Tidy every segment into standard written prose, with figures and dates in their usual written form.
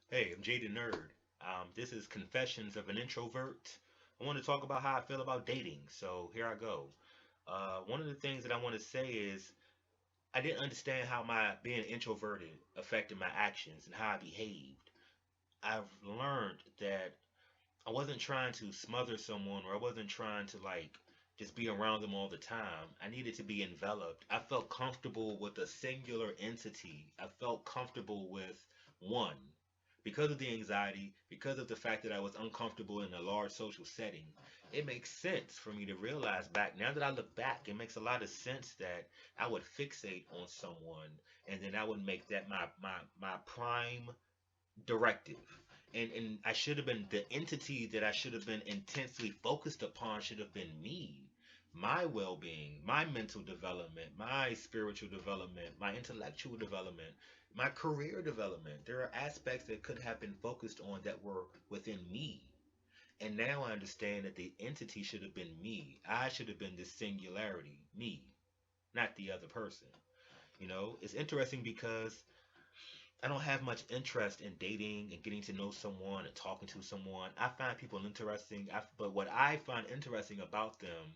Hey, I'm Jaded Nerd. This is Confessions of an Introvert. I want to talk about how I feel about dating. So here I go. One of the things that I want to say is I didn't understand how my being introverted affected my actions and how I behaved. I've learned that I wasn't trying to smother someone or I wasn't trying to like just be around them all the time. I needed to be enveloped. I felt comfortable with a singular entity. I felt comfortable with one. Because of the anxiety, because of the fact that I was uncomfortable in a large social setting, it makes sense for me to realize back now that I look back, it makes a lot of sense that I would fixate on someone and then I would make that my prime directive. And I should have been the entity that I should have been intensely focused upon should have been me, my well-being, my mental development, my spiritual development, my intellectual development, my career development. There are aspects that could have been focused on that were within me. And now I understand that the entity should have been me. I should have been the singularity, me, not the other person. It's interesting because I don't have much interest in dating and getting to know someone and talking to someone. I find people interesting, but what I find interesting about them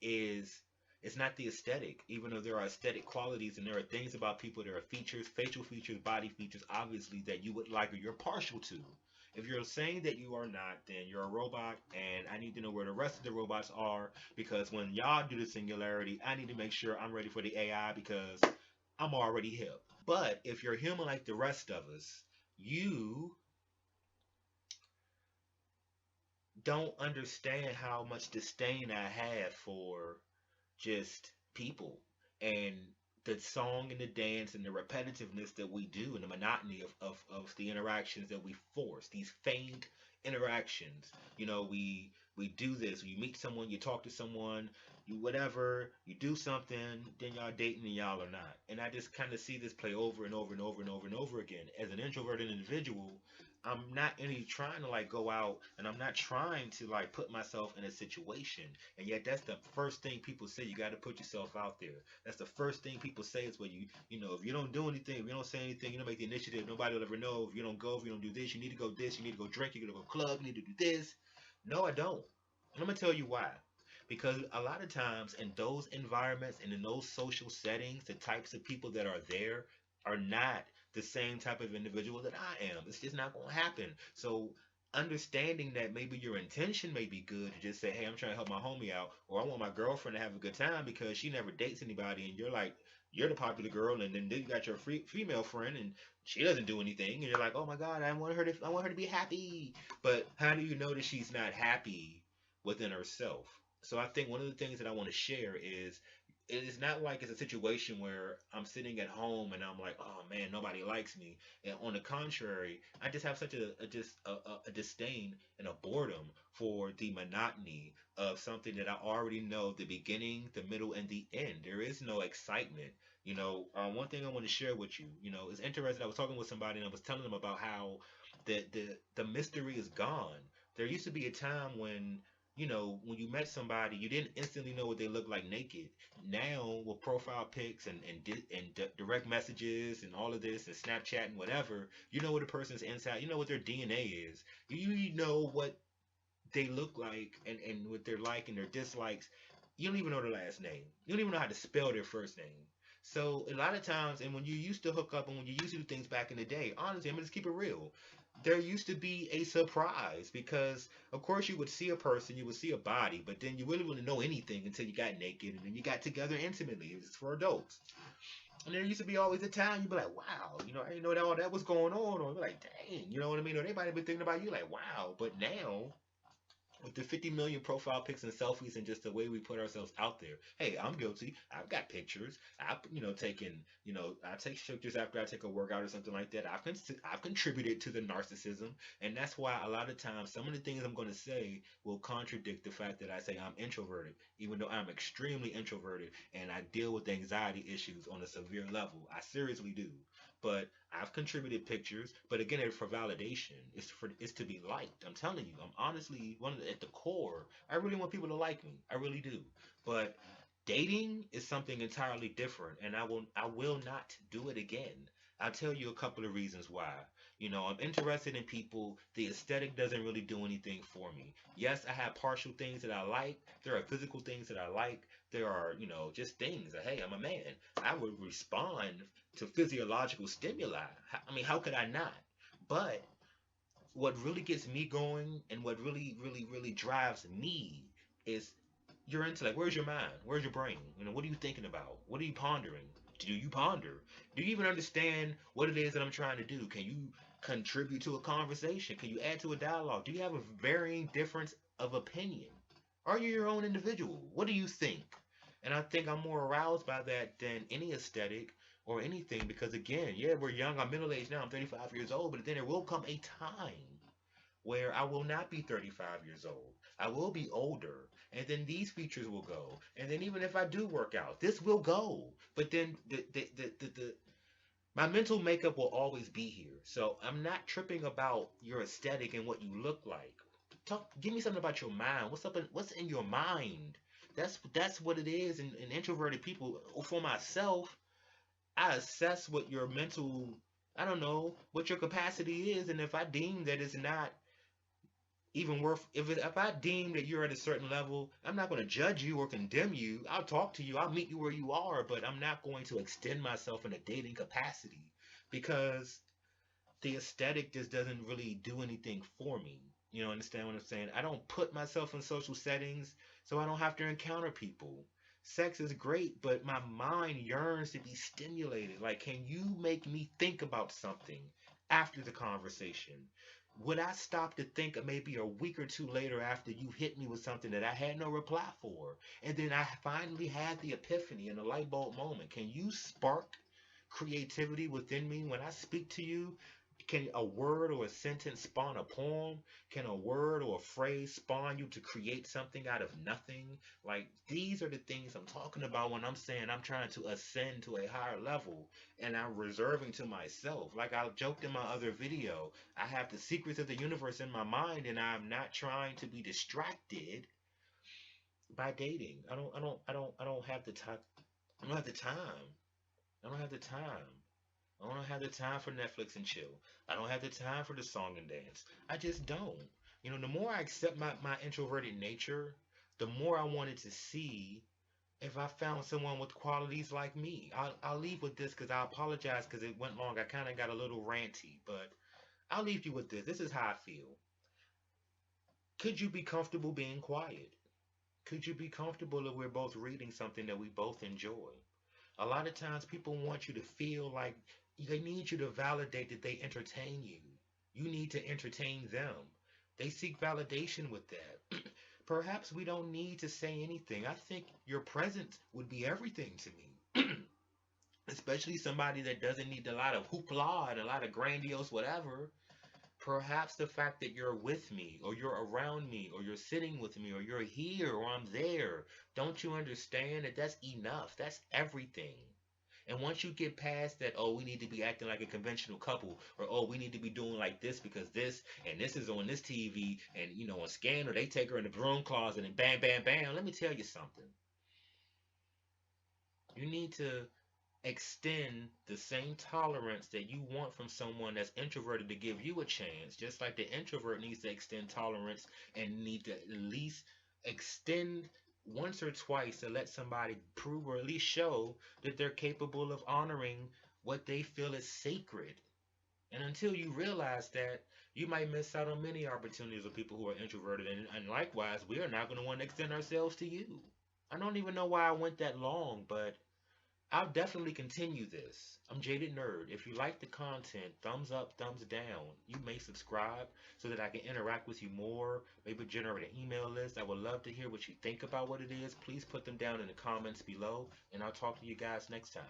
is it's not the aesthetic, even though there are aesthetic qualities and there are things about people, there are features, facial features, body features, obviously, that you would like or you're partial to. If you're saying that you are not, then you're a robot, and I need to know where the rest of the robots are because when y'all do the singularity, I need to make sure I'm ready for the AI because I'm already hip. But if you're human like the rest of us, you don't understand how much disdain I have for just people and the song and the dance and the repetitiveness that we do and the monotony of the interactions that we force, these feigned interactions. We do this. You meet someone, you talk to someone, you whatever, you do something, then y'all dating and y'all are not. And I just kind of see this play over and over and over and over and over again. As an introverted individual, I'm not any trying to like go out and I'm not trying to like put myself in a situation. And yet that's the first thing people say. You got to put yourself out there. That's the first thing people say is when if you don't do anything, if you don't say anything, you don't make the initiative, nobody will ever know. If you don't go, if you don't do this, you need to go this, you need to go drink, you need to go club, you need to do this. No, I don't. And I'm going to tell you why. Because a lot of times in those environments and in those social settings, the types of people that are there are not the same type of individual that I am. It's just not going to happen. So understanding that maybe your intention may be good to just say, hey, I'm trying to help my homie out, or I want my girlfriend to have a good time because she never dates anybody, and you're like, you're the popular girl, and then you got your female friend, and she doesn't do anything, and you're like, oh my god, I want her to be happy. But how do you know that she's not happy within herself? So I think one of the things that I want to share is it is not like it's a situation where I'm sitting at home and I'm like, oh man, nobody likes me. And on the contrary, I just have such a disdain and a boredom for the monotony of something that I already know the beginning, the middle, and the end. There is no excitement. One thing I want to share with you, is interesting. I was talking with somebody and I was telling them about how the mystery is gone. There used to be a time when you met somebody, you didn't instantly know what they looked like naked. Now, with profile pics and direct messages and all of this and Snapchat and whatever, you know what a person's inside. You know what their DNA is. You know what they look like and what they're like and their dislikes. You don't even know their last name. You don't even know how to spell their first name. So a lot of times, and when you used to hook up and when you used to do things back in the day, honestly, I'm gonna just keep it real. There used to be a surprise because, of course, you would see a person, you would see a body, but then you really wouldn't know anything until you got naked and then you got together intimately. It was for adults. And there used to be always a time you'd be like, wow, I didn't know that all that was going on. Or you're like, dang, you know what I mean? Or they might have been thinking about you like, wow. But now, with the 50 million profile pics and selfies and just the way we put ourselves out there. Hey, I'm guilty. I've got pictures. I take pictures after I take a workout or something like that. I've contributed to the narcissism, and that's why a lot of times some of the things I'm going to say will contradict the fact that I say I'm introverted, even though I'm extremely introverted and I deal with anxiety issues on a severe level. I seriously do. But I've contributed pictures, but again, it's for validation. It's to be liked. I'm telling you, I'm honestly at the core. I really want people to like me. I really do. But dating is something entirely different, and I will not do it again. I'll tell you a couple of reasons why. You know, I'm interested in people. The aesthetic doesn't really do anything for me. Yes, I have partial things that I like. There are physical things that I like. There are, you know, just things that, hey, I'm a man. I would respond to physiological stimuli. I mean, how could I not? But what really gets me going and what really drives me is your intellect. Where's your mind? Where's your brain? You know, what are you thinking about? What are you pondering? Do you ponder? Do you even understand what it is that I'm trying to do? Can you contribute to a conversation? Can you add to a dialogue? Do you have a varying difference of opinion? Are you your own individual? What do you think? And I think I'm more aroused by that than any aesthetic or anything because, again, yeah, we're young. I'm middle aged now. I'm 35 years old, but then there will come a time where I will not be 35 years old. I will be older. And then these features will go. And then even if I do work out, this will go. But then my mental makeup will always be here. So I'm not tripping about your aesthetic and what you look like. Give me something about your mind. What's in your mind? That's what it is in introverted people. For myself, I assess what your mental, I don't know, what your capacity is, and if I deem that it's not even worth, if I deem that you're at a certain level, I'm not going to judge you or condemn you. I'll talk to you. I'll meet you where you are, but I'm not going to extend myself in a dating capacity because the aesthetic just doesn't really do anything for me. You know, understand what I'm saying? I don't put myself in social settings so I don't have to encounter people. Sex is great, but my mind yearns to be stimulated. Like, can you make me think about something after the conversation? Would I stop to think maybe a week or two later after you hit me with something that I had no reply for? And then I finally had the epiphany and the light bulb moment. Can you spark creativity within me when I speak to you? Can a word or a sentence spawn a poem? Can a word or a phrase spawn you to create something out of nothing? Like, these are the things I'm talking about when I'm saying I'm trying to ascend to a higher level and I'm reserving to myself. Like I joked in my other video, I have the secrets of the universe in my mind and I'm not trying to be distracted by dating. I don't have the time. I don't have the time. I don't have the time. I don't have the time for Netflix and chill. I don't have the time for the song and dance. I just don't. You know, the more I accept my introverted nature, the more I wanted to see if I found someone with qualities like me. I'll leave with this because I apologize because it went long. I kind of got a little ranty, but I'll leave you with this. This is how I feel. Could you be comfortable being quiet? Could you be comfortable if we're both reading something that we both enjoy? A lot of times people want you to feel like they need you to validate that they entertain you. You need to entertain them. They seek validation with that. Perhaps we don't need to say anything. I think your presence would be everything to me. Especially somebody that doesn't need a lot of hoopla and a lot of grandiose whatever. Perhaps the fact that you're with me, or you're around me, or you're sitting with me, or you're here, or I'm there. Don't you understand that that's enough? That's everything. And once you get past that, oh, we need to be acting like a conventional couple, or oh, we need to be doing like this because this and this is on this TV, and you know, on Scandal, they take her in the broom closet and bam, bam, bam. Let me tell you something. You need to extend the same tolerance that you want from someone that's introverted to give you a chance, just like the introvert needs to extend tolerance and need to at least extend once or twice to let somebody prove or at least show that they're capable of honoring what they feel is sacred. And until you realize that, you might miss out on many opportunities with people who are introverted. And likewise, we are not going to want to extend ourselves to you. I don't even know why I went that long, but I'll definitely continue this. I'm Jaded Nerd. If you like the content, thumbs up, thumbs down. You may subscribe so that I can interact with you more, maybe generate an email list. I would love to hear what you think about what it is. Please put them down in the comments below, and I'll talk to you guys next time.